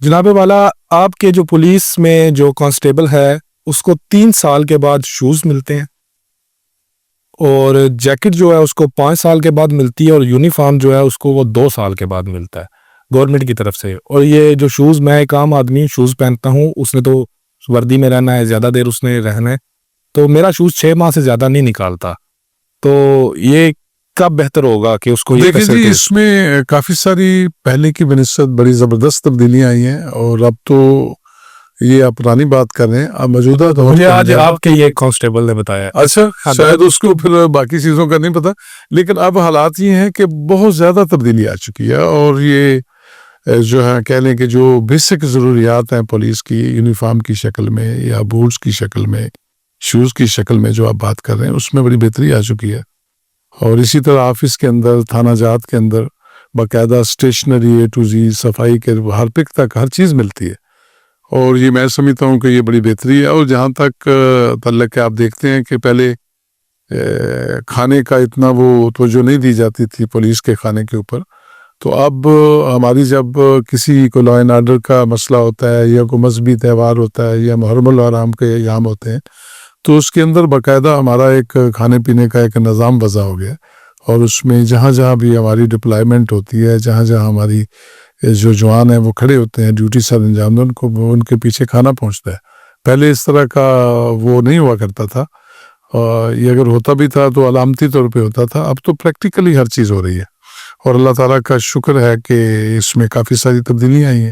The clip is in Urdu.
جناب والا، آپ کے جو پولیس میں جو کانسٹیبل ہے اس کو 3 سال کے بعد شوز ملتے ہیں، اور جیکٹ جو ہے اس کو 5 سال کے بعد ملتی ہے، اور یونیفارم جو ہے اس کو وہ 2 سال کے بعد ملتا ہے گورنمنٹ کی طرف سے۔ اور یہ جو شوز، میں ایک عام آدمی شوز پہنتا ہوں، اس نے تو وردی میں رہنا ہے، زیادہ دیر اس نے رہنا ہے، تو میرا شوز 6 ماہ سے زیادہ نہیں نکالتا۔ تو یہ کب بہتر ہوگا کہ اس کو یہ دیکھیں جی، اس میں کافی ساری پہلے کی بنسبت بڑی زبردست تبدیلیاں آئی ہیں، اور اب تو یہ آپ پرانی بات کر رہے ہیں، اب موجودہ دور مجھے کے آج اندر- آپ کے یہ کانسٹیبل نے بتایا۔ اچھا، شاید اس کو پھر باقی چیزوں کا نہیں پتا، لیکن اب حالات یہ ہیں کہ بہت زیادہ تبدیلی آ چکی ہے، اور یہ جو ہے کہہ لیں کہ جو بیسک ضروریات ہیں پولیس کی، یونیفارم کی شکل میں یا بوٹس کی شکل میں، شوز کی شکل میں جو آپ بات کر رہے ہیں، اس میں بڑی بہتری آ چکی ہے۔ اور اسی طرح آفس کے اندر، تھانہ جات کے اندر باقاعدہ اسٹیشنری A to Z، صفائی کے ہر پک تک ہر چیز ملتی ہے، اور یہ میں سمجھتا ہوں کہ یہ بڑی بہتری ہے۔ اور جہاں تک تعلق ہے، آپ دیکھتے ہیں کہ پہلے کھانے کا اتنا وہ توجہ نہیں دی جاتی تھی پولیس کے کھانے کے اوپر، تو اب ہماری جب کسی کو لا اینڈ آرڈر کا مسئلہ ہوتا ہے، یا کوئی مذہبی تہوار ہوتا ہے، یا محرم الحرام کے ایام ہوتے ہیں، تو اس کے اندر باقاعدہ ہمارا ایک کھانے پینے کا ایک نظام وضع ہو گیا، اور اس میں جہاں جہاں بھی ہماری ڈپلائمنٹ ہوتی ہے، جہاں جہاں ہماری جو جوان ہیں وہ کھڑے ہوتے ہیں ڈیوٹی سر انجام دیں، ان کے پیچھے کھانا پہنچتا ہے۔ پہلے اس طرح کا وہ نہیں ہوا کرتا تھا، اور یہ اگر ہوتا بھی تھا تو علامتی طور پہ ہوتا تھا، اب تو پریکٹیکلی ہر چیز ہو رہی ہے، اور اللہ تعالیٰ کا شکر ہے کہ اس میں کافی ساری تبدیلیاں آئی ہیں۔